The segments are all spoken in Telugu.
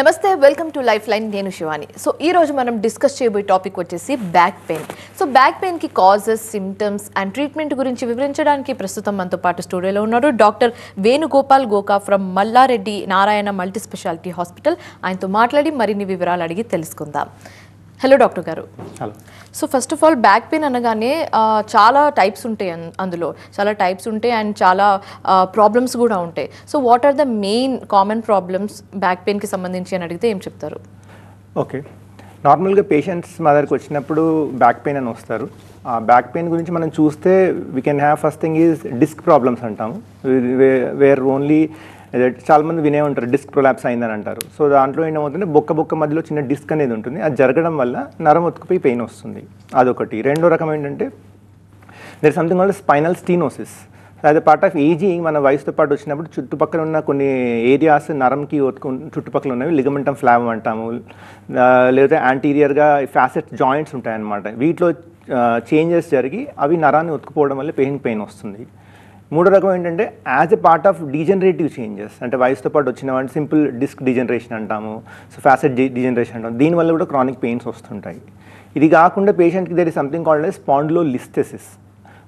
నమస్తే వెల్కమ్ టు లైఫ్ లైన్ నేను శివాని. సో ఈ రోజు మనం డిస్కస్ చేయబోయే టాపిక్ వచ్చేసి back pain. So back pain కి కాజెస్, సిమ్టమ్స్ అండ్ ట్రీట్మెంట్ గురించి వివరించడానికి ప్రస్తుతం మనతో పాటు స్టూడియోలో ఉన్నారు doctor Venugopal Goka from Mallareddy Narayana multi specialty hospital. ఆయనతో మాట్లాడి మరిన్ని వివరాలు అడిగి తెలుసుకుందాం. హలో డాక్టర్ గారు. Hello. So first of all back pain అనగానే చాలా టైప్స్ ఉంటాయి, అందులో చాలా టైప్స్ ఉంటాయి అండ్ చాలా ప్రాబ్లమ్స్ కూడా ఉంటాయి. So what are the main common problems back పెయిన్కి సంబంధించి అని అడిగితే ఏం చెప్తారు? ఓకే, నార్మల్గా పేషెంట్స్ మా దగ్గరికి వచ్చినప్పుడు బ్యాక్ పెయిన్ అని వస్తారు. ఆ బ్యాక్ పెయిన్ గురించి మనం చూస్తే we can have first thing is disc problems అంటాము. వేర్ ఓన్లీ చాలామంది వినే ఉంటారు డిస్క్ ప్రొలాప్స్ అయిందని అంటారు. సో దాంట్లో ఏమవుతుందంటే బొక్క మధ్యలో చిన్న డిస్క్ అనేది ఉంటుంది. అది జరగడం వల్ల నరం ఒత్తుకుపోయి పెయిన్ వస్తుంది. అదొకటి. రెండో రకం ఏంటంటే there something called spinal stenosis. As a part of aging మన వయసుతో పాటు వచ్చినప్పుడు చుట్టుపక్కల ఉన్న కొన్ని ఏరియాస్ నరంకి చుట్టుపక్కల ఉన్నవి లిగమెంటమ్ ఫ్లావం అంటాము, లేదా యాంటీరియర్గా ఫ్యాసెట్ జాయింట్స్ ఉంటాయన్నమాట. వీటిలో చేంజెస్ జరిగి అవి నరాన్ని ఒత్తుకుపోవడం వల్ల పెయిన్ వస్తుంది. మూడో రకం ఏంటంటే as a part of degenerative changes, అంటే వయసుతో పాటు వచ్చిన వాటి సింపుల్ డిస్క్ డిజనరేషన్ అంటాము, సో ఫ్యాసెట్ డిజనరేషన్ అంటాము. దీనివల్ల కూడా క్రానిక్ పెయిన్స్ వస్తుంటాయి. ఇది కాకుండా పేషెంట్కి there is something called as spondylolisthesis,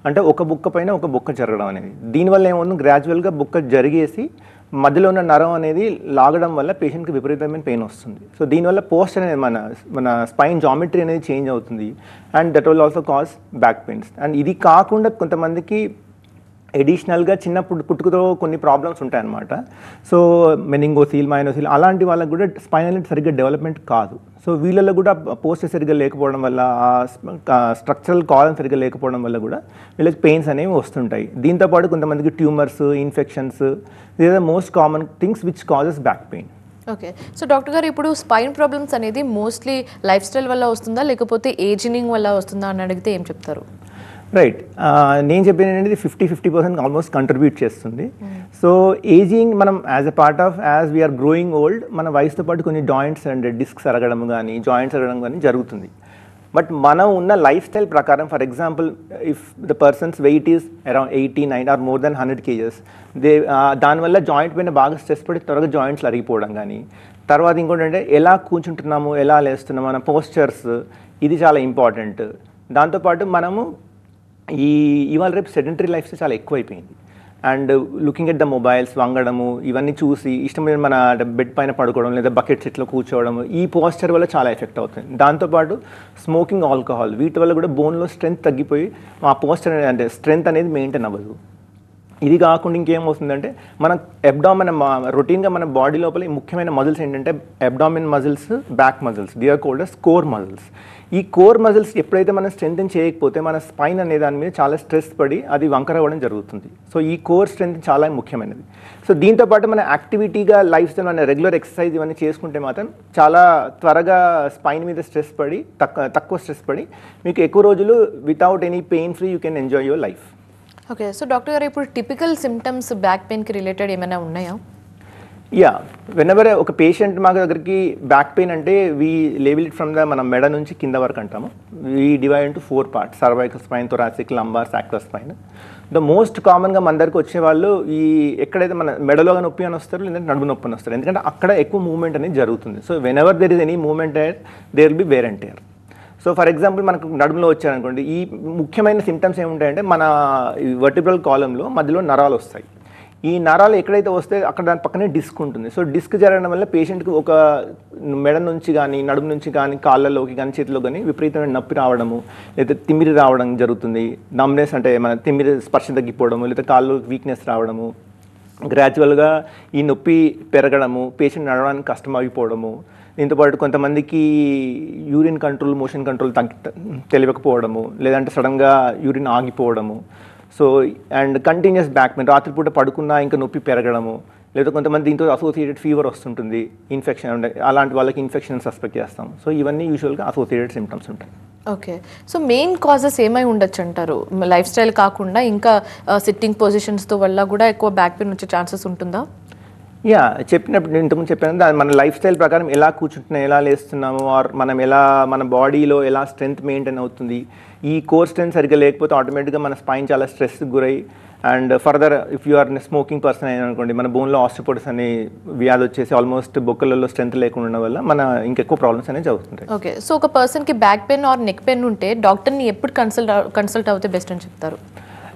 అంటే ఒక బుక్క పైన ఒక బుక్క జరగడం అనేది. దీనివల్ల ఏమవుతుంది, గ్రాడ్యువల్గా బుక్క జరిగేసి మధ్యలో ఉన్న నరం అనేది లాగడం వల్ల పేషెంట్కి విపరీతమైన పెయిన్ వస్తుంది. సో దీనివల్ల పోస్చర్ అనేది మన స్పైన్ జామెట్రీ అనేది చేంజ్ అవుతుంది and that will also cause back pains. And ఇది కాకుండా కొంతమందికి ఎడిషనల్గా చిన్నప్పుడు పుట్టుకతో కొన్ని ప్రాబ్లమ్స్ ఉంటాయన్నమాట. సో మెనింగోసీల్, మైనోసీల్ అలాంటి వాళ్ళకి కూడా స్పైనల్ సరిగ్గా డెవలప్మెంట్ కాదు. సో వీళ్ళలో కూడా పోస్చర్ సరిగ్గా లేకపోవడం వల్ల, స్ట్రక్చరల్ కాలం సరిగ్గా లేకపోవడం వల్ల కూడా వీళ్ళకి పెయిన్స్ అనేవి వస్తుంటాయి. దీంతోపాటు కొంతమందికి tumours, infections, these are the most common things which causes back pain. Okay, so doctor గారు ఇప్పుడు స్పైన్ ప్రాబ్లమ్స్ అనేది మోస్ట్లీ లైఫ్ స్టైల్ వల్ల వస్తుందా లేకపోతే ఏజింగ్ వల్ల వస్తుందా అని అడిగితే ఏం చెప్తారు? రైట్, నేను చెప్పేది ఏంటంటే 50% ఆల్మోస్ట్ కంట్రిబ్యూట్ చేస్తుంది. సో ఏజింగ్ మనం as a part of as we are growing old మన వయసుతో పాటు కొన్ని జాయింట్స్ అండ్ డిస్క్స్ అరగడం కానీ జాయింట్స్ అరగడం కానీ జరుగుతుంది. బట్ మనం ఉన్న లైఫ్ స్టైల్ ప్రకారం, for example if the person's weight is around 89 or more than 100 kgs, దానివల్ల జాయింట్ పైన బాగా స్ట్రెస్ పడి త్వరగా జాయింట్స్ అరిగిపోవడం కానీ, తర్వాత ఇంకోటి అంటే ఎలా కూర్చుంటున్నాము, ఎలా లేస్తున్నాము, మన పోస్చర్స్, ఇది చాలా ఇంపార్టెంట్. దాంతోపాటు మనము ఇవాళ రేపు సెడెంటరీ లైఫ్ చాలా ఎక్కువైపోయింది. And looking at the mobiles, వంగడము, ఇవన్నీ చూసి ఇష్టమైన మన బెడ్ పైన పడుకోవడం లేదా బకెట్ సీట్లో కూర్చోవడం, ఈ పోస్చర్ వల్ల చాలా ఎఫెక్ట్ అవుతుంది. దాంతోపాటు స్మోకింగ్, ఆల్కహాల్, వీటి వల్ల కూడా బోన్లో స్ట్రెంత్ తగ్గిపోయి ఆ పోస్చర్ అంటే స్ట్రెంత్ అనేది మెయింటైన్ అవ్వదు. ఇది కాకుండా ఇంకేమవుతుందంటే మన అబ్డామిన్, రొటీన్గా మన బాడీ లోపల ముఖ్యమైన మజిల్స్ ఏంటంటే abdomen muscles, back muscles, they are called as core muscles. ఈ కోర్ మజిల్స్ ఎప్పుడైతే మనం స్ట్రెంథెన్ చేయకపోతే మన స్పైన్ అనే దాని మీద చాలా స్ట్రెస్ పడి అది వంకర అవ్వడం జరుగుతుంది. సో ఈ కోర్ స్ట్రెంత్ చాలా ముఖ్యమైనది. సో దీంతోపాటు మన యాక్టివిటీగా లైఫ్ స్టైల్, మన రెగ్యులర్ ఎక్సర్సైజ్ ఇవన్నీ చేసుకుంటే మాత్రం చాలా త్వరగా స్పైన్ మీద స్ట్రెస్ పడి తక్కువ స్ట్రెస్ పడి మీకు ఎక్కువ రోజులు without any pain free you can enjoy your life. Okay, so doctor గారు ఇప్పుడు టిపికల్ సిమ్టమ్స్ బ్యాక్ పెయిన్కి రిలేటెడ్ ఏమైనా ఉన్నాయా? యా, వెనెవర్ ఒక పేషెంట్ మా దగ్గరికి బ్యాక్ పెయిన్ అంటే we label it from the మన మెడ నుంచి కింద వరకు అంటాము. We divide into 4 parts: cervical spine, thoracic, lumbar, sacral spine. The most కామన్గా మన దగ్గరికి వచ్చే వాళ్ళు ఈ ఎక్కడైతే మన మెడలో నొప్పి అని వస్తారు, లేదంటే నడుము నొప్పి అని వస్తారు. ఎందుకంటే అక్కడ ఎక్కువ మూవ్మెంట్ అనేది జరుగుతుంది. So whenever there is any movement there will be wear and tear. So for example మనకు నడుములో వచ్చారనుకోండి, ఈ ముఖ్యమైన సిమ్టమ్స్ ఏముంటాయంటే మన వర్టిబ్రల్ కాలంలో మధ్యలో నరాలు వస్తాయి. ఈ నరాలు ఎక్కడైతే వస్తే అక్కడ దాని పక్కనే డిస్క్ ఉంటుంది. సో డిస్క్ జరగడం వల్ల పేషెంట్కి ఒక మెడ నుంచి కానీ, నడుము నుంచి కానీ, కాళ్ళలోకి కానీ, చేతిలో కానీ విపరీతమైన నొప్పి రావడము, లేదా తిమ్మిరి రావడం జరుగుతుంది. నమ్నెస్ అంటే మన తిమ్మిరి స్పర్శ తగ్గిపోవడము, లేదా కాళ్ళు వీక్నెస్ రావడము, గ్రాడ్యువల్గా ఈ నొప్పి పెరగడము, పేషెంట్ నడవడానికి కష్టం అయిపోవడము. దీంతోపాటు కొంతమందికి యూరిన్ కంట్రోల్, మోషన్ కంట్రోల్ తెలియకపోవడము, లేదంటే సడన్గా యూరిన్ ఆగిపోవడము. So and continuous back pain, రాత్రిపూట పడుకున్నా ఇంకా నొప్పి పెరగడము, లేదా కొంతమంది దీంతో అసోసియేటెడ్ ఫీవర్ వస్తుంటుంది, ఇన్ఫెక్షన్ అంటే అలాంటి వాళ్ళకి ఇన్ఫెక్షన్ సస్పెక్ట్ చేస్తాం. సో ఇవన్నీ యూజువల్గా అసోసియేటెడ్ సిమ్టమ్స్ ఉంటాయి. ఓకే, సో మెయిన్ కాజెస్ ఏమై ఉండొచ్చు అంటారు? లైఫ్ స్టైల్ కాకుండా ఇంకా సిట్టింగ్ పొజిషన్స్తో వల్ల కూడా ఎక్కువ బ్యాక్ పెయిన్ వచ్చే ఛాన్సెస్ ఉంటుందా? యా, చెప్పినప్పుడు ఇంతకుముందు చెప్పాను, దాని మన లైఫ్ స్టైల్ ప్రకారం ఎలా కూర్చుంటున్నాం, ఎలా లేస్తున్నాము, ఆర్ మనం ఎలా మన బాడీలో ఎలా స్ట్రెంగ్త్ మెయింటైన్ అవుతుంది, ఈ కోర్ స్ట్రెంత్ సరిగ్గా లేకపోతే ఆటోమేటిక్గా మన స్పైన్ చాలా స్ట్రెస్కి గురై and further if you are smoking person అయినా అనుకోండి, మన బోన్లో ఆస్టియోపోరోసిస్ అనే వ్యాధి వచ్చేసి ఆల్మోస్ట్ బొక్కలలో స్ట్రెంత్ లేకుండా ఉండడం వల్ల మన ఇంకెక్కువ ప్రాబ్లమ్స్ అనేవి జరుగుతుంటాయి. ఓకే, సో ఒక పర్సన్కి back pain or neck pain ఉంటే డాక్టర్ని ఎప్పుడు కన్సల్ట్ అవుతే బెస్ట్ అని చెప్తారు?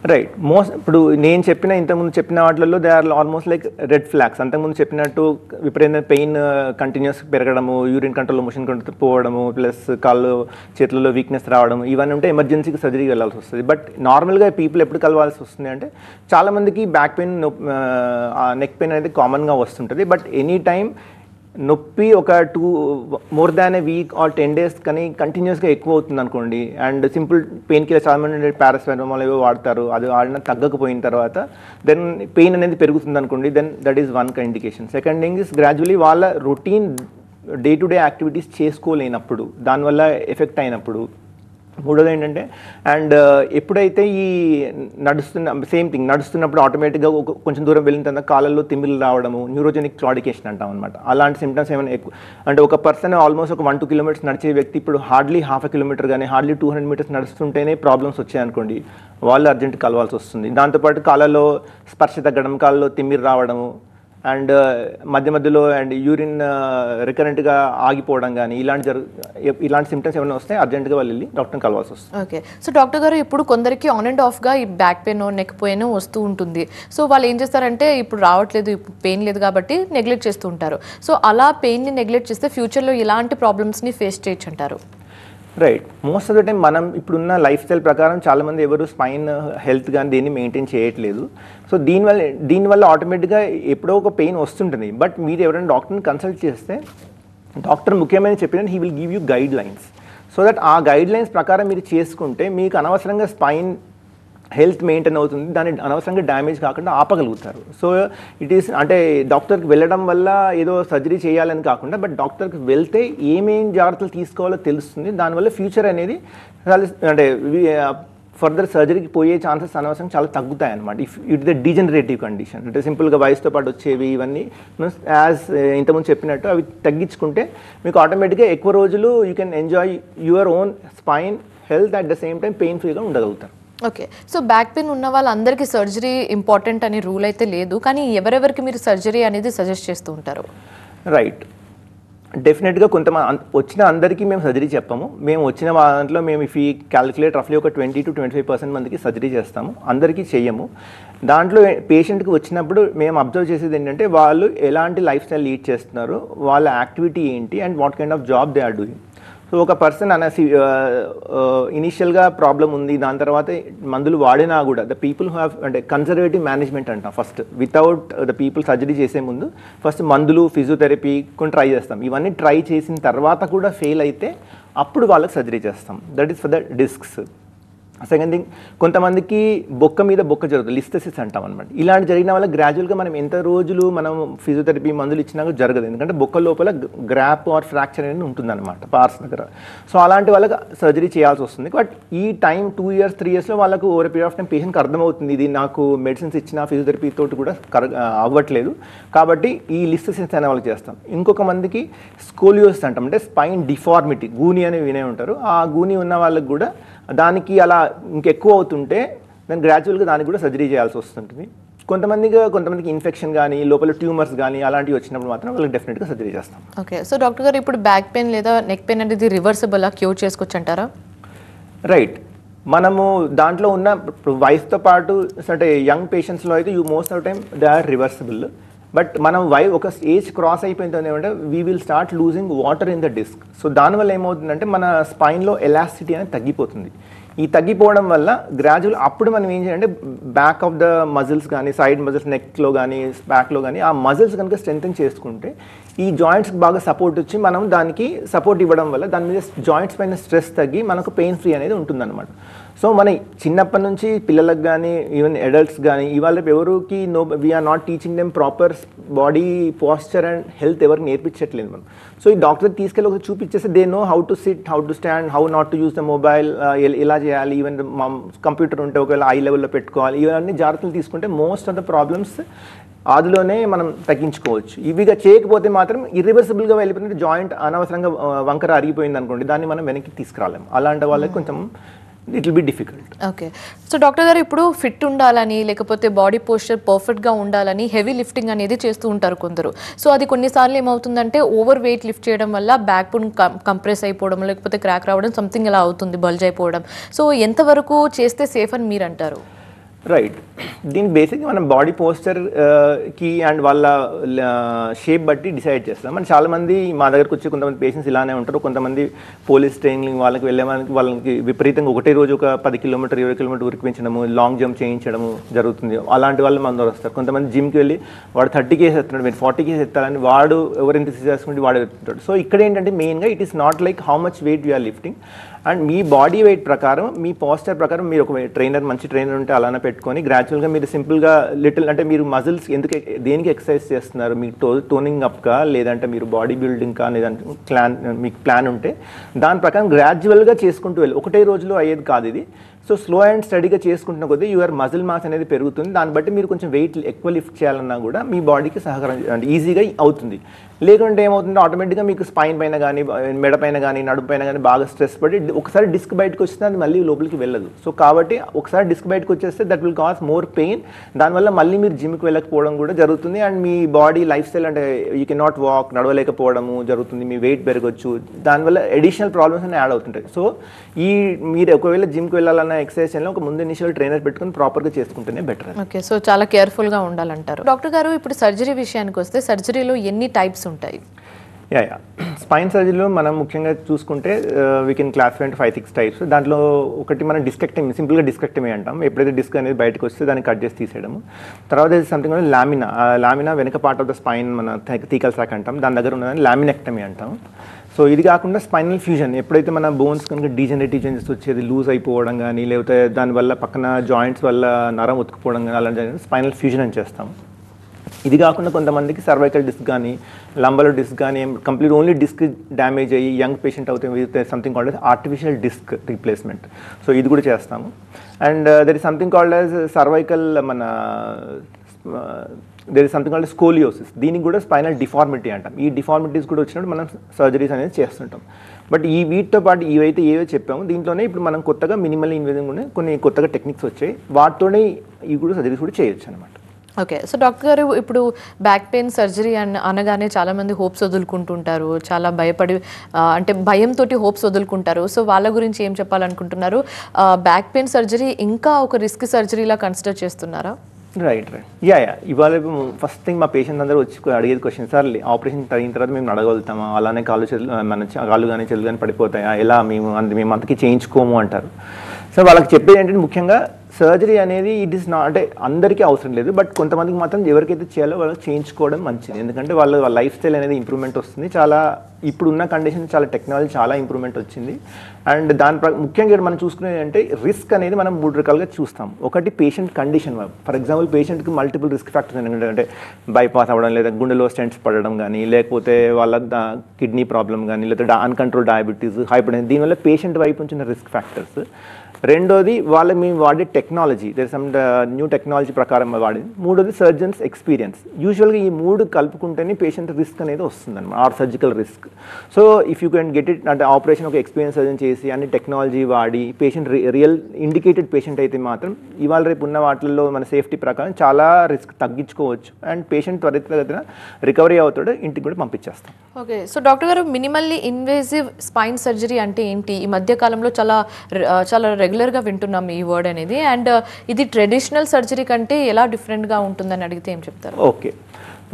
రైట్, ఇప్పుడు నేను ఇంతకుముందు చెప్పిన వాటిల్లో they are almost like red flags. అంతకుముందు చెప్పినట్టు విపరీతమైన పెయిన్ కంటిన్యూస్ పెరగడము, యూరిన్ కంట్రోల్ మోషన్ పోవడము, ప్లస్ కాళ్ళు చేతులలో వీక్నెస్ రావడం, ఇవన్నీ ఉంటే ఎమర్జెన్సీకి సర్జరీకి వెళ్ళాల్సి వస్తుంది. బట్ నార్మల్గా పీపుల్ ఎప్పుడు కలవాల్సి వస్తుంది అంటే చాలామందికి బ్యాక్ పెయిన్, నెక్ పెయిన్ అనేది కామన్గా వస్తుంటుంది. బట్ ఎనీ టైం నొప్పి ఒక more than A week or 10 days కానీ కంటిన్యూస్గా ఎక్కువ అవుతుంది అనుకోండి, అండ్ సింపుల్ పెయిన్ కిల్లర్ చాలామంది పారాసిటమాల్ ఏవో వాడతారు, అది వాడిన తగ్గకపోయిన తర్వాత దెన్ పెయిన్ అనేది పెరుగుతుంది అనుకోండి, then that is one indication. Second thing is gradually వాళ్ళ routine day to day activities చేసుకోలేనప్పుడు, దానివల్ల ఎఫెక్ట్ అయినప్పుడు. మూడోది ఏంటంటే అండ్ ఎప్పుడైతే ఈ నడుస్తున్నప్పుడు ఆటోమేటిక్గా కొంచెం దూరం వెళ్ళిన తర్వాత కాళ్ళల్లో తిమ్మిలు రావడము, న్యూరోజెనిక్ క్లాడికేషన్ అంటాం అనమాట. అలాంటి సిమ్టమ్స్ ఏమైనా ఎక్కువ అంటే ఒక పర్సన్ ఆల్మోస్ట్ ఒక 1-2 kilometers నడిచే వ్యక్తి ఇప్పుడు హార్డ్లీ 1/2 kilometer కానీ హార్డ్లీ 200 meters నడుస్తుంటేనే ప్రాబ్లమ్స్ వచ్చాయనుకోండి, వాళ్ళు అర్జెంట్ కలవాల్సి వస్తుంది. దాంతోపాటు కాళ్ళలో స్పర్శ తగ్గడం, కాళ్ళలో తిమ్మిరి రావడము, అండ్ మధ్య మధ్యలో అండ్ యూరిన్ రికరెంట్గా ఆగిపోవడం కానీ ఇలాంటి సిమ్టమ్స్ ఏమైనా వస్తే అర్జెంట్గా వాళ్ళు వెళ్ళి డాక్టర్ని కలవాల్సి వస్తుంది. ఓకే, సో డాక్టర్ గారు ఇప్పుడు కొందరికి ఆన్ అండ్ ఆఫ్గా ఈ బ్యాక్ పెయిన్ నెక్ పెయిన్ వస్తూ ఉంటుంది. సో వాళ్ళు ఏం చేస్తారంటే ఇప్పుడు రావట్లేదు, ఇప్పుడు పెయిన్ లేదు కాబట్టి నెగ్లెక్ట్ చేస్తూ ఉంటారు. సో అలా పెయిన్ని నెగ్లెక్ట్ చేస్తే ఫ్యూచర్లో ఇలాంటి ప్రాబ్లమ్స్ని ఫేస్ చేయొచ్చు అంటారు? Right, most of the time మనం ఇప్పుడున్న లైఫ్ స్టైల్ ప్రకారం చాలామంది ఎవరు స్పైన్ హెల్త్ కానీ దేన్ని మెయింటైన్ చేయట్లేదు. సో దీనివల్ల ఆటోమేటిక్గా ఎప్పుడో ఒక పెయిన్ వస్తుంటుంది. బట్ మీరు ఎవరైనా డాక్టర్ని కన్సల్ట్ చేస్తే డాక్టర్ ముఖ్యమైన చెప్పినట్టు he will give you guide lines. So that ఆ గైడ్ లైన్స్ ప్రకారం మీరు చేసుకుంటే మీకు అనవసరంగా స్పైన్ హెల్త్ మెయింటైన్ అవుతుంది, దాన్ని అనవసరంగా డ్యామేజ్ కాకుండా ఆపగలుగుతారు. సో ఇట్ ఈస్ అంటే డాక్టర్కి వెళ్ళడం వల్ల ఏదో సర్జరీ చేయాలని కాకుండా, బట్ డాక్టర్కి వెళ్తే ఏమేం జాగ్రత్తలు తీసుకోవాలో తెలుస్తుంది. దానివల్ల ఫ్యూచర్ అనేది అంటే ఫర్దర్ సర్జరీకి పోయే ఛాన్సెస్ అనవసరం చాలా తగ్గుతాయి అనమాట. If it the degenerative condition అంటే సింపుల్గా వయసుతో పాటు వచ్చేవి ఇవన్నీ యాజ్ ఇంతకుముందు చెప్పినట్టు అవి తగ్గించుకుంటే మీకు ఆటోమేటిక్గా ఎక్కువ రోజులు you can enjoy your own spine health at the same time pain ఫ్రీగా ఉండగలుగుతారు. ఓకే, సో బ్యాక్ పెయిన్ ఉన్న వాళ్ళందరికీ సర్జరీ ఇంపార్టెంట్ అనే రూల్ అయితే లేదు, కానీ ఎవరెవరికి మీరు సర్జరీ అనేది సజెస్ట్ చేస్తూ ఉంటారు? రైట్, డెఫినెట్గా కొంతమంది వచ్చిన అందరికీ మేము సర్జరీ చెప్పము. మేము వచ్చిన దాంట్లో మేము ఇఫ్ ఈ క్యాలిక్యులేట్ రఫ్లీ ఒక 20 to 25% మందికి సర్జరీ చేస్తాము, అందరికీ చెయ్యము. దాంట్లో పేషెంట్కి వచ్చినప్పుడు మేము అబ్జర్వ్ చేసేది ఏంటంటే వాళ్ళు ఎలాంటి లైఫ్ స్టైల్ లీడ్ చేస్తున్నారు, వాళ్ళ యాక్టివిటీ ఏంటి, and what kind of job they are doing. So ఒక పర్సన్ ఇనిషియల్గా ప్రాబ్లం ఉంది, దాని తర్వాత మందులు వాడినా కూడా ద పీపుల్ హు హ్యావ్ అంటే కన్జర్వేటివ్ మేనేజ్మెంట్ అంటాం. First without the people surgery చేసే ముందు ఫస్ట్ మందులు, ఫిజియోథెరపీ కొన్ని ట్రై చేస్తాం. ఇవన్నీ ట్రై చేసిన తర్వాత కూడా ఫెయిల్ అయితే అప్పుడు వాళ్ళకి సర్జరీ చేస్తాం. That is for the discs. Second thing, కొంతమందికి బొక్క మీద బొక్క జరుగుతుంది, లిస్థెసిస్ అంటాం అనమాట. ఇలాంటి జరిగిన వల్ల గ్రాడ్యువల్గా మనం ఎంత రోజులు మనం ఫిజియోథెరపీ మందులు ఇచ్చినా కూడా జరగదు, ఎందుకంటే బొక్క లోపల గ్రాప్ ఆర్ ఫ్రాక్చర్ అనేది ఉంటుందన్నమాట పార్స్ దగ్గర. సో అలాంటి వాళ్ళకి సర్జరీ చేయాల్సి వస్తుంది. బట్ ఈ టైం 2 years 3 yearsలో వాళ్ళకు ఓవర్ పీరియడ్ ఆఫ్ టైం పేషెంట్కి అర్థమవుతుంది ఇది నాకు మెడిసిన్స్ ఇచ్చిన ఫిజియోథెరపీ తోటి కూడా అవ్వట్లేదు, కాబట్టి ఈ లిస్థెసిస్ అనే వాళ్ళకి చేస్తాం. ఇంకొక మందికి స్కోలియోసిస్ అంటాం, అంటే స్పైన్ డిఫార్మిటీ, గూని అని వినే ఉంటారు. ఆ గూని ఉన్న వాళ్ళకి కూడా దానికి అలా ఇంకెక్కువ అవుతుంటే దాన్ని గ్రాడ్యువల్గా దానికి కూడా సర్జరీ చేయాల్సి వస్తుంటుంది. కొంతమందికి ఇన్ఫెక్షన్ కానీ లోపల ట్యూమర్స్ కానీ అలాంటివి వచ్చినప్పుడు మాత్రం వాళ్ళకి డెఫినెట్గా సర్జరీ చేస్తాం. ఓకే, సో డాక్టర్ గారు ఇప్పుడు బ్యాక్ పెయిన్ లేదా నెక్ పెయిన్ అనేది రివర్సిబుల్గా క్యూర్ చేసుకోవచ్చు అంటారా? రైట్, మనము దాంట్లో ఉన్న వయసుతో పాటు అంటే యంగ్ పేషెంట్స్లో అయితే most of time they are reversible. But మనం ఒక ఏజ్ క్రాస్ అయిపోయింది ఏమంటే we will start losing water in the disc. So దానివల్ల ఏమవుతుందంటే మన స్పైన్లో ఎలాస్టిసిటీ అనేది తగ్గిపోతుంది. ఈ తగ్గిపోవడం వల్ల గ్రాడ్యువల్ అప్పుడు మనం ఏం చేయాలంటే బ్యాక్ ఆఫ్ ద మజిల్స్ కానీ సైడ్ మజిల్స్ నెక్లో కానీ బ్యాక్లో కానీ ఆ మజిల్స్ కనుక స్ట్రెంథెన్ చేసుకుంటే ఈ జాయింట్స్కి బాగా సపోర్ట్ వచ్చి మనం దానికి సపోర్ట్ ఇవ్వడం వల్ల దాని మీద జాయింట్స్ పైన స్ట్రెస్ తగ్గి మనకు పెయిన్ ఫ్రీ అనేది ఉంటుందన్నమాట. సో మన చిన్నప్పటి నుంచి పిల్లలకు కానీ ఈవెన్ అడల్ట్స్ కానీ ఇవాళ ఎవరికి we're not teaching them proper body posture and health ఎవరికి నేర్పించట్లేదు మనం. సో ఈ డాక్టర్కి తీసుకెళ్ళి ఒకటి చూపించేస్తే they know how to sit, how to stand, how not to use the mobile, ఎలా చేయాలి, ఈవెన్ కంప్యూటర్ ఉంటే ఒకవేళ ఐ లెవెల్లో పెట్టుకోవాలి, ఇవన్నీ జాగ్రత్తలు తీసుకుంటే మోస్ట్ ఆఫ్ ద ప్రాబ్లమ్స్ ఆదిలోనే మనం తగ్గించుకోవచ్చు. ఇవిగా చేయకపోతే మాత్రం ఇర్రివర్సిబుల్గా వెళ్ళిపోయినట్టు జాయింట్ అనవసరంగా వంకర అరిగిపోయింది అనుకోండి, దాన్ని మనం వెనక్కి తీసుకురాలేము. అలాంటి వాళ్ళకి కొంచెం it will be difficult. Okay. So doctor గారు ఇప్పుడు ఫిట్ ఉండాలని లేకపోతే బాడీ పోస్చర్ పర్ఫెక్ట్గా ఉండాలని హెవీ లిఫ్టింగ్ అనేది చేస్తూ ఉంటారు కొందరు. సో అది కొన్నిసార్లు ఏమవుతుందంటే ఓవర్ వెయిట్ లిఫ్ట్ చేయడం వల్ల బ్యాక్ బోన్ కంప్రెస్ అయిపోవడం లేకపోతే క్రాక్ రావడం సంథింగ్ ఇలా అవుతుంది, బల్జ్ అయిపోవడం. సో ఎంతవరకు చేస్తే సేఫ్ అని మీరు అంటారు? రైట్. దీని బేసిక్గా మనం బాడీ పోస్చర్కి అండ్ వాళ్ళ షేప్ బట్టి డిసైడ్ చేస్తాం. మన చాలామంది మా దగ్గరకు వచ్చే కొంతమంది పేషెంట్స్ ఇలానే ఉంటారు. కొంతమంది పోలీస్ ట్రైనింగ్ వాళ్ళకి వెళ్ళే వాళ్ళకి విపరీతంగా ఒకటే రోజు ఒక 10 కిలోమీటర్ 20 కిలోమీటర్ ఉరికించడము, లాంగ్ జంప్ చేయించడము జరుగుతుంది. అలాంటి వాళ్ళు మన దగ్గర వస్తారు. కొంతమంది జిమ్కి వెళ్ళి వాడు 30 కేజీ ఎత్తున్నాడు, మీరు 40 కేజీ ఎత్తాలని వాడు ఎవరైనా చేసుకుంటే వాడు ఎత్తుంటాడు. సో ఇక్కడ ఏంటంటే మెయిన్గా it is not like how much weight you are lifting and మీ బాడీ వెయిట్ ప్రకారం మీ పోస్చర్ ప్రకారం మీరు ఒక ట్రైనర్ మంచి ట్రైనర్ ఉంటే అలానే పెట్టుకొని గ్రాడ్యువల్గా మీరు సింపుల్గా లిటిల్ అంటే మీరు మజిల్స్ దేనికి ఎక్సర్సైజ్ చేస్తున్నారు, మీకు టోనింగ్ అప్కా లేదంటే మీరు బాడీ బిల్డింగ్కా లేదంటే మీకు ప్లాన్ ఉంటే దాని ప్రకారం గ్రాడ్యువల్గా చేసుకుంటూ వెళ్ళి ఒకటే రోజులో అయ్యేది కాదు ఇది. సో స్లో అండ్ స్టడీగా చేసుకుంటున్న కొద్దీ యువర్ మజిల్ మాస్ అనేది పెరుగుతుంది. దాన్ని బట్టి మీరు కొంచెం వెయిట్ ఎక్కువ లిఫ్ట్ చేయాలన్నా కూడా మీ బాడీకి అంటే ఈజీగా అవుతుంది. లేకుంటే ఏమవుతుందో ఆటోమేటిక్గా మీకు స్పైన్ పైన కానీ మెడ పైన కానీ నడుము పైన కానీ బాగా స్ట్రెస్ పడి ఒకసారి డిస్క్ బయటకు వస్తే అది మళ్ళీ లోపలికి వెళ్ళదు. సో కాబట్టి ఒకసారి డిస్క్ బయటకు వచ్చేస్తే that will cause more pain. దానివల్ల మళ్ళీ మీరు జిమ్కి వెళ్ళకపోవడం కూడా జరుగుతుంది అండ్ మీ బాడీ లైఫ్ స్టైల్ అంటే యూ కెన్ నాట్ వాక్ నడవలేకపోవడము జరుగుతుంది, మీ వెయిట్ పెరగచ్చు, దానివల్ల అడిషనల్ ప్రాబ్లమ్స్ అన్నీ యాడ్ అవుతుంటాయి. సో మీరు ఒకవేళ జిమ్కి వెళ్ళాలన్న ఎక్సర్సైజ్ అయినా ఒక ముందు ఇనిషియల్ ట్రైనర్ పెట్టుకుని ప్రాపర్గా చేసుకుంటేనే బెటర్. ఓకే. సో చాలా కేర్ఫుల్గా ఉండాలంటారు. డాక్టర్ గారు ఇప్పుడు సర్జరీ విషయానికి వస్తే సర్జరీలో ఎన్ని టైప్స్ ఉంటాయి? యా స్పైన్ సర్జరీలో మనం ముఖ్యంగా చూసుకుంటే వీ కెన్ క్లాసిఫై అంటే 5-6 టైప్స్. దాంట్లో ఒకటి మనం డిస్కెక్టమీ, సింపుల్గా డిస్కెక్టమీ అంటాం. ఎప్పుడైతే డిస్క్ అనేది బయటకు వస్తే దాన్ని కట్ చేసి తీసేయడము. తర్వాత సంథింగ్ లామినా వెనక పార్ట్ ఆఫ్ ద స్పైన్ మన థీకల్ సాక్ అంటాం, దాని దగ్గర ఉన్నదాన్ని లామినెక్టమీ అంటాం. సో ఇది కాకుండా స్పైనల్ ఫ్యూజన్, ఎప్పుడైతే మన బోన్స్ కనుక డీజనరేటివ్ చేంజెస్ వచ్చేది, లూజ్ అయిపోవడం కానీ లేకపోతే దానివల్ల పక్కన జాయింట్స్ వల్ల నరం ఉతుకుపోవడం కానీ అలాంటి స్పైనల్ ఫ్యూజన్ అని చేస్తాం. ఇది కాకుండా కొంతమందికి సర్వైకల్ డిస్క్ కానీ లంబర్ డిస్క్ కానీ కంప్లీట్ ఓన్లీ డిస్క్ డ్యామేజ్ అయ్యి యంగ్ పేషెంట్ అవుతే with something called artificial disc replacement. So ఇది కూడా చేస్తాము. And there is something called as cervical there is something called scoliosis. దీనికి కూడా స్పైనల్ డిఫార్మిటీ అంటాం. ఈ డిఫార్మిటీస్ కూడా వచ్చినప్పుడు మనం సర్జరీస్ అనేది చేస్తుంటాం. బట్ వీటితో పాటు ఇవైతే ఏవో చెప్పాము దీంట్లోనే ఇప్పుడు మనం కొత్తగా మినిమల్ ఇన్వేజివ్ కొన్ని కొత్తగా టెక్నిక్స్ వచ్చాయి, వాటితోనే ఇవి కూడా సర్జరీస్ కూడా చేయొచ్చు అనమాట. ఓకే. సో డాక్టర్ గారు ఇప్పుడు బ్యాక్ పెయిన్ సర్జరీ అనగానే చాలామంది హోప్స్ వదులుకుంటుంటారు, చాలా భయపడి అంటే భయంతో హోప్స్ వదులుకుంటారు. సో వాళ్ళ గురించి ఏం చెప్పాలనుకుంటున్నారు? బ్యాక్ పెయిన్ సర్జరీ ఇంకా ఒక రిస్క్ సర్జరీలా కన్సిడర్ చేస్తున్నారా? రైట్. యా ఇవాళ ఫస్ట్ థింగ్ మా పేషెంట్ అందరూ వచ్చి అడిగేది క్వశ్చన్, సార్ ఆపరేషన్ అయిన తర్వాత మేము నడగలుగుతామా, అలానే కాళ్ళు కానీ చెల్లు కానీ పడిపోతాయా, ఎలా మేము అంతకి చేయించుకోము అంటారు. సో వాళ్ళకి చెప్పేది ఏంటంటే ముఖ్యంగా సర్జరీ అనేది ఇట్ ఈస్ నాట్ అంటే అందరికీ అవసరం లేదు, బట్ కొంతమందికి మాత్రం ఎవరికైతే చేయాలో వాళ్ళకి చేయించుకోవడం మంచిది. ఎందుకంటే వాళ్ళ లైఫ్ స్టైల్ అనేది ఇంప్రూవ్మెంట్ వస్తుంది. చాలా ఇప్పుడున్న కండిషన్ చాలా టెక్నాలజీ చాలా ఇంప్రూవ్మెంట్ వచ్చింది. అండ్ ముఖ్యంగా మనం చూసుకునేది అంటే రిస్క్ అనేది మనం 3 రకాలుగా చూస్తాం. ఒకటి పేషెంట్ కండిషన్. ఫర్ ఎగ్జాంపుల్ పేషెంట్కి మల్టిపుల్ రిస్క్ ఫ్యాక్టర్స్ అంటే బైపాస్ అవ్వడం, లేదా గుండెలో స్టెంట్స్ పడడం కానీ, లేకపోతే వాళ్ళ కిడ్నీ ప్రాబ్లం కానీ, లేదా అన్కంట్రోల్ డయాబెటీస్, హైపర్టెన్షన్, దీనివల్ల పేషెంట్ వైపు నుంచి రిస్క్ ఫ్యాక్టర్స్. రెండోది మేము వాడే technology, there some new technology ప్రకారం వాడేది. మూడోది సర్జన్స్ ఎక్స్పీరియన్స్. యూజువల్గా ఈ 3 కలుపుకుంటేనే పేషెంట్ రిస్క్ అనేది వస్తుంది అనమాట, are surgical risk. So if you can get it అంటే ఆపరేషన్ ఒక ఎక్స్పీరియన్స్ సర్జన్ చేసి అన్ని టెక్నాలజీ వాడి పేషెంట్ రియల్ ఇండికేటెడ్ పేషెంట్ అయితే మాత్రం ఇవాళ రేపు ఉన్న వాటిల్లో మన సేఫ్టీ ప్రకారం చాలా రిస్క్ తగ్గించుకోవచ్చు అండ్ పేషెంట్ త్వరితగతిన రికవరీ అవుతాడు, ఇంటికి కూడా పంపించేస్తాం. ఓకే. సో డాక్టర్ గారు మినిమల్లీ ఇన్వేజివ్ స్పైన్ సర్జరీ అంటే ఏంటి? ఈ మధ్య కాలంలో చాలా రెగ్యులర్గా వింటున్నాం ఈ వర్డ్ అనేది. అండ్ ఇది ట్రెడిషనల్ సర్జరీ కంటే ఎలా డిఫరెంట్గా ఉంటుందని అడిగితే ఏం చెప్తారు? Okay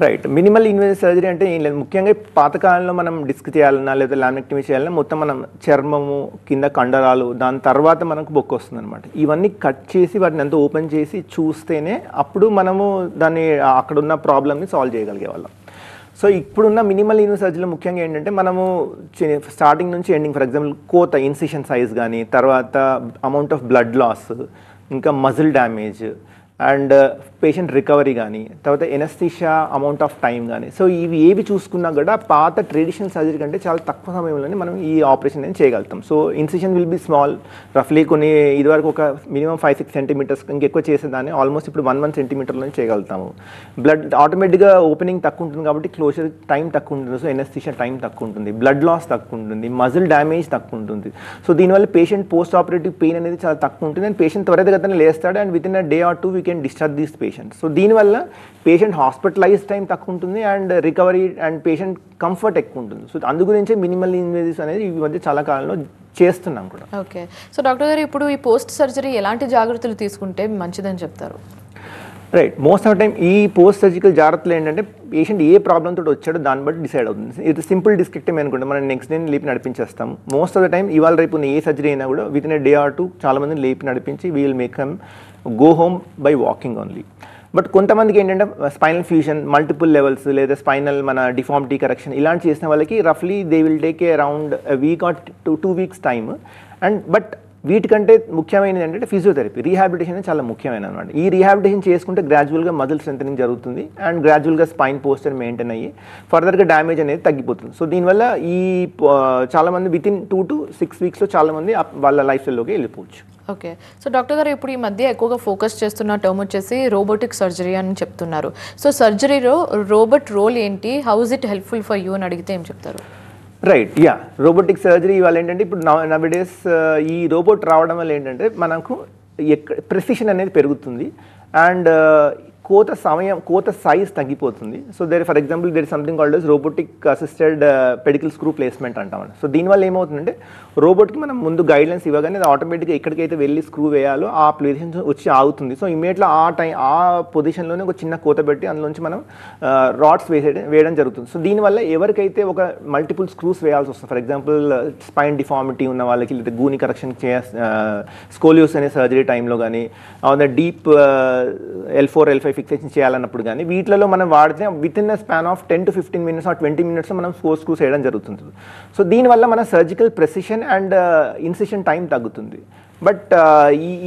right. Minimal invasive surgery అంటే ఏం లేదు, ముఖ్యంగా పాతకాలంలో మనం డిస్క్ చేయాలన్నా లేదా లామినెక్టమీ చేయాలన్నా మొత్తం మనం చర్మము కింద కండరాలు దాని తర్వాత మనకు బొక్క వస్తుంది అనమాట. ఇవన్నీ కట్ చేసి వాటిని అంతా ఓపెన్ చేసి చూస్తేనే అప్పుడు మనము దాన్ని అక్కడ ఉన్న ప్రాబ్లమ్ని సాల్వ్ చేయగలిగే వాళ్ళం. సో ఇప్పుడున్న మినిమల్ ఇన్వేజివ్ సర్జరీలో ముఖ్యంగా ఏంటంటే మనము స్టార్టింగ్ నుంచి ఎండింగ్, ఫర్ ఎగ్జాంపుల్ కోత ఇన్సిషన్ సైజ్ కానీ, తర్వాత అమౌంట్ ఆఫ్ బ్లడ్ లాస్, ఇంకా muscle damage, and patient recovery కానీ, తర్వాత ఎనస్థీషియా అమౌంట్ ఆఫ్ టైం కానీ, సో ఇవి ఏవి చూసుకున్నా కూడా పాత ట్రెడిషనల్ సర్జరీ కంటే చాలా తక్కువ సమయంలోనే మనం ఈ ఆపరేషన్ అనేది చేయగలుగుతాం. So incision will be small, రఫ్లీ కొన్ని ఇదివరకు ఒక మినిమం 5-6 సెంటీమీటర్స్ ఇంకెక్కువ చేసేదాన్ని ఆల్మోస్ట్ ఇప్పుడు 1 సెంటీమీటర్లోనే చేయగలుగుతాము. బ్లడ్ ఆటోమేటిక్గా ఓపెనింగ్ తక్కువ ఉంటుంది కాబట్టి క్లోజర్ టైం తక్కువ ఉంటుంది, సో ఎనస్థీషియా టైం తక్కువ ఉంటుంది, బ్లడ్ లాస్ తక్కువ ఉంటుంది, మజిల్ డ్యామేజ్ తక్కువ ఉంటుంది. సో దీనివల్ల పేషెంట్ పోస్ట్ ఆపరేటివ్ పెయిన్ అనేది చాలా తక్కువ ఉంటుంది అండ్ పేషెంట్ త్వరితగతిన లేస్తాడు and with in a day or 2 we can discharge these patients. So దీనివల్ల పేషెంట్ హాస్పిటలైజ్ టైం తక్కువ ఉంటుంది and recovery and patient comfort ఎక్కువ ఉంటుంది. సో అందు గురించే మినిమల్ ఇన్వేజివ్స్ అనేది ఈ మధ్య చాలా కాలంలో చేస్తున్నాం కూడా. ఓకే, సో డాక్టర్ గారు ఇప్పుడు ఈ పోస్ట్ సర్జరీ ఎలాంటి జాగ్రత్తలు తీసుకుంటే మంచిదని చెప్తారు? రైట్, మోస్ట్ ఆఫ్ టైం ఈ పోస్ట్ సర్జికల్ జాగ్రత్తలు ఏంటంటే పేషెంట్ ఏ ప్రాబ్లమ్ తోటి వచ్చాడో దాన్ని బట్టి డిసైడ్ అవుతుంది. ఇది సింపుల్ డిస్కెక్టమీ అనుకుంటే మనం నెక్స్ట్ డే లేపి నడిపించేస్తాం. మోస్ట్ ఆఫ్ ద టైం ఇవాళ రేపు ఏ సర్జరీ అయినా కూడా within a day or 2 చాలా మంది లేపి నడిపించి we will make them go home by walking only. But కొంతమందికి ఏంటంటే స్పైనల్ ఫ్యూజన్, మల్టిపుల్ లెవెల్స్ లేదా స్పైనల్ మన డిఫార్మిటీ కరెక్షన్ ఇలాంటి చేసిన వాళ్ళకి రఫ్లీ they will take around week or 2 weeks time. And but వీటికంటే ముఖ్యమైనది ఏంటంటే ఫిజియోథెరపీ, రీహాబిలిటేషన్ చాలా ముఖ్యమైన అనమాట. ఈ రీహాబిలిటేషన్ చేసుకుంటే గ్రాడ్యువల్గా మజిల్ స్ట్రెంథనింగ్ జరుగుతుంది అండ్ గ్రాడ్యువల్గా స్పైన్ పోస్చర్ మెయింటైన్ అయ్యి ఫర్దర్గా డ్యామేజ్ అనేది తగ్గిపోతుంది. సో దీనివల్ల ఈ చాలామంది విత్ ఇన్ 2 to 6 వీక్స్లో చాలామంది వాళ్ళ లైఫ్ స్టైల్లోకి వెళ్ళిపోవచ్చు. ఓకే, సో డాక్టర్ గారు ఇప్పుడు ఈ మధ్య ఎక్కువగా ఫోకస్ చేస్తున్న టర్మ్ వచ్చేసి రోబోటిక్ సర్జరీ అని చెప్తున్నారు. సో సర్జరీలో రోబోట్ రోల్ ఏంటి, how is it helpful for you అని అడిగితే ఏం చెప్తారు? రైట్, యా, రోబోటిక్ సర్జరీ ఇవాళ ఏంటంటే ఇప్పుడు నవడేస్ ఈ రోబోట్ రావడం వల్ల ఏంటంటే మనకు ప్రెసిషన్ అనేది పెరుగుతుంది అండ్ కోత సైజ్ తగ్గిపోతుంది. So for example there something called as robotic assisted pedicle screw placement అంటాం. సో దీనివల్ల ఏమవుతుందంటే రోబోట్కి మనం ముందు గైడ్లైన్స్ ఇవ్వగానే అది ఆటోమేటిక్గా ఎక్కడికైతే వెళ్ళి స్క్రూ వేయాలో ఆ ప్లేషన్ వచ్చి ఆగుతుంది. సో ఇమీడియట్గా ఆ పొజిషన్లోనే ఒక చిన్న కోత పెట్టి అందులోంచి మనం రాడ్స్ వేయడం జరుగుతుంది. సో దీనివల్ల ఎవరికైతే ఒక మల్టిపుల్ స్క్రూస్ వేయాల్సి వస్తుంది, ఫర్ ఎగ్జాంపుల్ స్పైన్ డిఫార్మిటీ ఉన్న వాళ్ళకి లేదా గూని కరెక్షన్ స్కోలియోస్ అనే సర్జరీ టైంలో కానీ డీప్ L4, L5 ఫిక్సేషన్ చేయాలన్నప్పుడు కానీ వీటిలో మనం వాడితే within the span of 10 to 15 minutes or 20 minutes మనం 4 స్క్రూస్ వేయడం జరుగుతుంది. సో దీనివల్ల మన surgical precision and incision time తగ్గుతుంది. బట్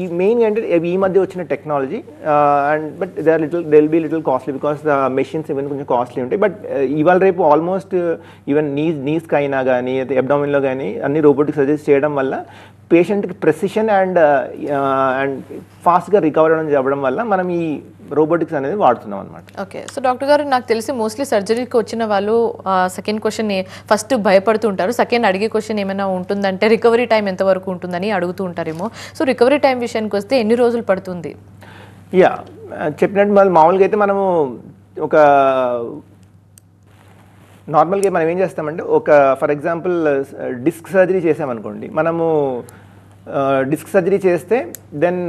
ఈ మెయిన్ అంటే ఈ మధ్య వచ్చిన technology and but they will be little costly because the machines ఇవన్నీ కొంచెం కాస్ట్లీ ఉంటాయి. బట్ ఇవాళ రేపు ఆల్మోస్ట్ ఈవెన్ నీస్కి అయినా కానీ అబ్డామిన్లో కానీ అన్ని రోబోటిక్ సర్జరీస్ చేయడం వల్ల పేషెంట్కి ప్రెసిషన్ అండ్ ఫాస్ట్గా రికవర్ అవ్వడం వల్ల మనం ఈ రోబోటిక్స్ అనేది వాడుతున్నాం అనమాట. ఓకే, సో డాక్టర్ గారు నాకు తెలిసి మోస్ట్లీ సర్జరీకి వచ్చిన వాళ్ళు సెకండ్ క్వశ్చన్ ఫస్ట్ భయపడుతూ ఉంటారు, సెకండ్ అడిగే క్వశ్చన్ ఏమైనా ఉంటుందంటే రికవరీ టైం ఎంతవరకు ఉంటుందని అడుగుతూ ఉంటారేమో. సో రికవరీ టైం విషయానికి వస్తే ఎన్ని రోజులు పడుతుంది? యా, చెప్పినట్టు మామూలుగా అయితే మనము ఒక నార్మల్గా మనం ఏం చేస్తామంటే ఒక ఫర్ ఎగ్జాంపుల్ డిస్క్ సర్జరీ చేసామనుకోండి, మనము డిస్క్ సర్జరీ చేస్తే then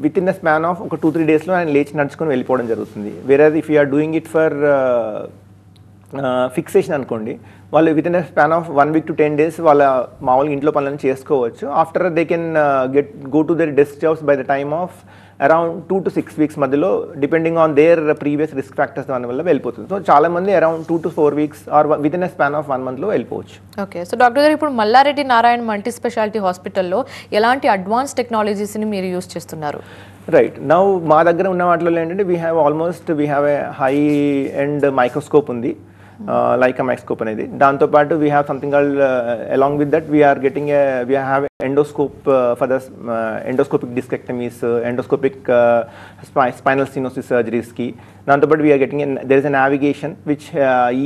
within the span of ఒక 2-3 daysలో ఆయన లేచి నడుచుకొని వెళ్ళిపోవడం జరుగుతుంది. వేరే if you are doing it for fixation అనుకోండి, వాళ్ళు within the span of 1 week to 10 days వాళ్ళ మామూలుగా ఇంట్లో పనులను చేసుకోవచ్చు. After they can go to their desk jobs by the time of around 2 to 6 weeks మధ్యలో depending on their previous risk factors దాని వల్ల వెళ్ళిపోతుంది. సో చాలా మంది around 2 to 4 weeks or within span of 1 monthలో వెళ్ళిపోవచ్చు. ఓకే, సో డాక్టర్ గారు ఇప్పుడు మల్లారెడ్డి నారాయణ మల్టీ స్పెషాలిటీ హాస్పిటల్లో ఎలాంటి అడ్వాన్స్ టెక్నాలజీస్ని మీరు యూస్ చేస్తున్నారు? రైట్, నౌ మా దగ్గర ఉన్న వాటిలో ఏంటంటే we have a high end microscope ఉంది, లైకా మైక్రోస్కోప్ అనేది. దాంతోపాటు we have something called along with that we have endoscope for the endoscopic discectomies, endoscopic spinal stenosis surgeries ki. దాంతోపాటు we are getting there is a navigation which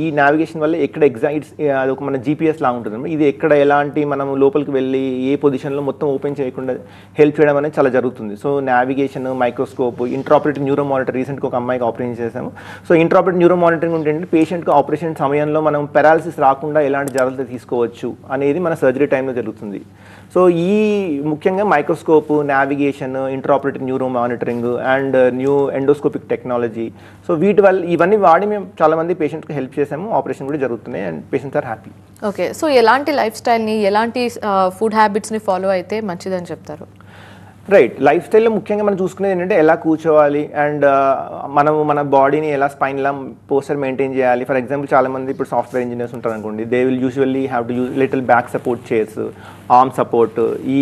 ఈ నావిగేషన్ వల్ల ఎక్కడ ఎగ్జాక్ట్ అది ఒక మన జీపీఎస్ లా ఉంటుంది. ఇది ఎక్కడ ఎలాంటి మనం లోపలికి వెళ్ళి ఏ పొజిషన్లో మొత్తం ఓపెన్ చేయకుండా హెల్ప్ చేయడం అనేది చాలా జరుగుతుంది. So navigation, microscope, intraoperative neuro monitor, రీసెంట్గా ఒక అమ్మాయికి ఆపరేషన్ చేసాము. సో ఇంట్రాపరేటివ్ న్యూరో మానిటరింగ్ ఉంటే పేషెంట్కి ఆపరేషన్ సమయంలో మనం పెరాలసిస్ రాకుండా ఎలాంటి జాగ్రత్తలు తీసుకోవచ్చు అనేది మన సర్జరీ టైంలో జరుగుతుంది. సో ఈ ముఖ్యంగా microscope, navigation, intraoperative neuro monitoring and new endoscopic technology, so వీటి వల్ల ఇవన్నీ వాడి మేము చాలామంది పేషెంట్కి హెల్ప్ చేసాము. ఆపరేషన్ కూడా జరుగుతున్నాయి and patients are happy. Okay, so ఎలాంటి లైఫ్ స్టైల్ని, ఎలాంటి ఫుడ్ హ్యాబిట్స్ని ఫాలో అయితే మంచిదని చెప్తారు? రైట్. లైఫ్ స్టైల్లో ముఖ్యంగా మనం చూసుకునేది ఏంటంటే ఎలా కూర్చోవాలి అండ్ మనము మన బాడీని ఎలా స్పైన్లా పోస్చర్ మెయింటైన్ చేయాలి. ఫర్ ఎగ్జాంపుల్ చాలామంది ఇప్పుడు సాఫ్ట్వేర్ ఇంజనీర్స్ ఉంటారు అనుకోండి, they will usually have to use little back support chairs, arm support, ఈ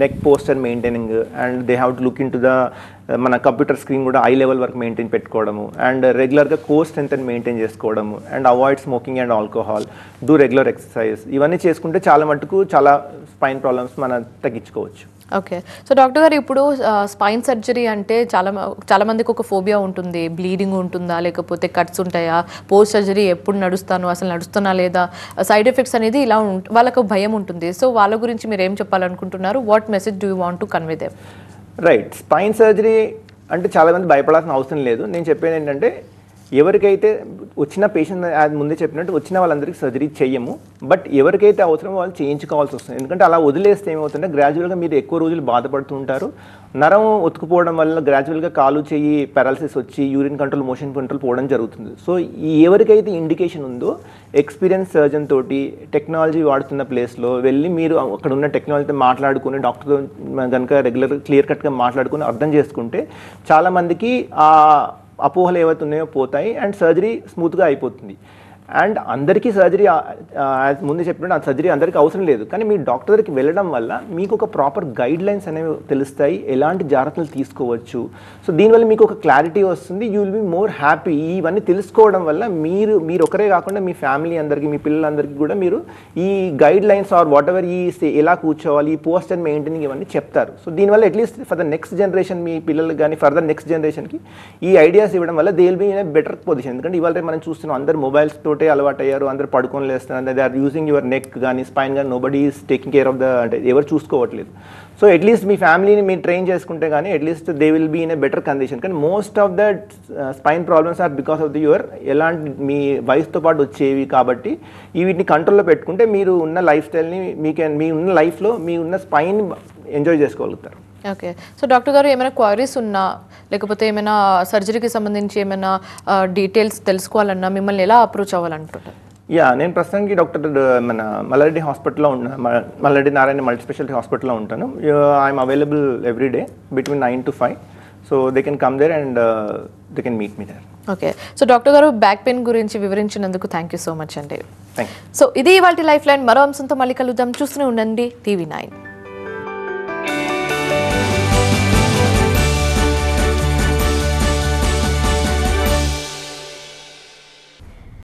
neck posture maintaining and they have to look into the మన కంప్యూటర్ స్క్రీన్ కూడా ఐ లెవెల్ వరకు మెయింటైన్ పెట్టుకోవడము అండ్ రెగ్యులర్గా కోర్ స్ట్రెంత్ అని మెయింటైన్ చేసుకోవడము and avoid smoking and alcohol, do regular exercise. ఇవన్నీ చేసుకుంటే చాలా మటుకు చాలా స్పైన్ ప్రాబ్లమ్స్ మనం తగ్గించుకోవచ్చు. ఓకే. సో డాక్టర్ గారు ఇప్పుడు స్పైన్ సర్జరీ అంటే చాలా మందికి ఒక ఫోబియా ఉంటుంది. బ్లీడింగ్ ఉంటుందా, లేకపోతే కట్స్ ఉంటాయా, పోస్ట్ సర్జరీ ఎప్పుడు నడుస్తాను, అసలు నడుస్తున్నా లేదా, సైడ్ ఎఫెక్ట్స్ అనేది ఇలా వాళ్ళకు భయం ఉంటుంది. సో వాళ్ళ గురించి మీరు ఏం చెప్పాలనుకుంటున్నారు? What message do you want to convey them? Right. Spine surgery అంటే చాలామంది భయపడాల్సిన అవసరం లేదు. నేను చెప్పేది ఏంటంటే ఎవరికైతే వచ్చిన పేషెంట్ అది ముందే చెప్పినట్టు వచ్చిన వాళ్ళందరికీ సర్జరీ చేయము, బట్ ఎవరికైతే అవసరమో వాళ్ళు చేయించుకోవాల్సి వస్తుంది. ఎందుకంటే అలా వదిలేస్తే ఏమవుతుంటే గ్రాడ్యువల్గా మీరు ఎక్కువ రోజులు బాధపడుతూ ఉంటారు. నరం ఒత్తుకుపోవడం వల్ల గ్రాడ్యువల్గా కాలు చెయ్యి పారాలసిస్ వచ్చి యూరిన్ కంట్రోల్, మోషన్ కంట్రోల్ పోవడం జరుగుతుంది. సో ఎవరికైతే ఇండికేషన్ ఉందో ఎక్స్పీరియన్స్ సర్జన్ తోటి టెక్నాలజీ వాడుతున్న ప్లేస్లో వెళ్ళి మీరు అక్కడ ఉన్న టెక్నాలజీతో మాట్లాడుకుని డాక్టర్తో కనుక రెగ్యులర్ క్లియర్ కట్గా మాట్లాడుకుని అర్థం చేసుకుంటే చాలామందికి ఆ అపోహలు ఏవైతే ఉన్నాయో పోతాయి అండ్ సర్జరీ స్మూత్గా అయిపోతుంది. అండ్ అందరికీ సర్జరీ ముందు చెప్పినట్టు ఆ సర్జరీ అందరికీ అవసరం లేదు, కానీ మీ డాక్టర్ దగ్గరికి వెళ్ళడం వల్ల మీకు ఒక ప్రాపర్ గైడ్ లైన్స్ అనేవి తెలుస్తాయి, ఎలాంటి జాగ్రత్తలు తీసుకోవచ్చు. సో దీనివల్ల మీకు ఒక క్లారిటీ వస్తుంది, you will be more happy. ఇవన్నీ తెలుసుకోవడం వల్ల మీరు ఒకరే కాకుండా మీ ఫ్యామిలీ అందరికీ, మీ పిల్లలందరికీ కూడా మీరు ఈ guidelines or whatever ఈ ఎలా కూర్చోవాలి, ఈ పోస్ట్ అండ్ మెయింటైనింగ్ ఇవన్నీ చెప్తారు. సో దీనివల్ల at least for the next generation, మీ పిల్లలకు కానీ ఫర్దర్ నెక్స్ట్ జనరేషన్కి ఈ ఐడియాస్ ఇవ్వడం వల్ల they will be in a better position. ఎందుకంటే ఇవాళ మనం చూస్తున్నాం అందరు మొబైల్స్ తోటే అలవాటు అయ్యారు, అందరు పడుకొని లేస్తున్నారు, they are using your neck కానీ స్పైన్ కానీ, nobody is taking care of the, అంటే ఎవరు చూసుకోవట్లేదు. సో అట్లీస్ట్ మీ ఫ్యామిలీని మీరు ట్రైన్ చేసుకుంటే కానీ at least they will be in a better condition. కానీ most of the spine problems are because of the your ఎలాంటి మీ వయసుతో పాటు వచ్చేవి. కాబట్టి వీటిని కంట్రోల్లో పెట్టుకుంటే మీరు ఉన్న లైఫ్ స్టైల్ని మీ ఉన్న లైఫ్లో మీ ఉన్న స్పైన్ ఎంజాయ్ చేసుకోగలుగుతారు. ఓకే. సో డాక్టర్ గారు ఏమైనా క్వైరీస్ ఉన్నా, లేకపోతే ఏమైనా సర్జరీకి సంబంధించి ఏమైనా డీటెయిల్స్ తెలుసుకోవాలన్నా మిమ్మల్ని ఎలా అప్రోచ్ అవ్వాలంటున్నారు? నేను ప్రస్తుతానికి డాక్టర్ మన మల్లారెడ్డి హాస్పిటల్లో మల్లారెడ్డి నారాయణ మల్టీ స్పెషాలిటీ హాస్పిటల్లో ఉంటాను. I'm available every day between 9 to 5. So they can come there and they can meet me there. Okay. So doctor గారు బ్యాక్ పెయిన్ గురించి వివరించినందుకు థ్యాంక్ యూ సో మచ్ అండి. Thank you. సో ఇది ఇవాల్టి లైఫ్ లైన్. మరో అంశంతో మళ్ళీ కలుద్దాం. చూస్తూనే ఉండండి TV9.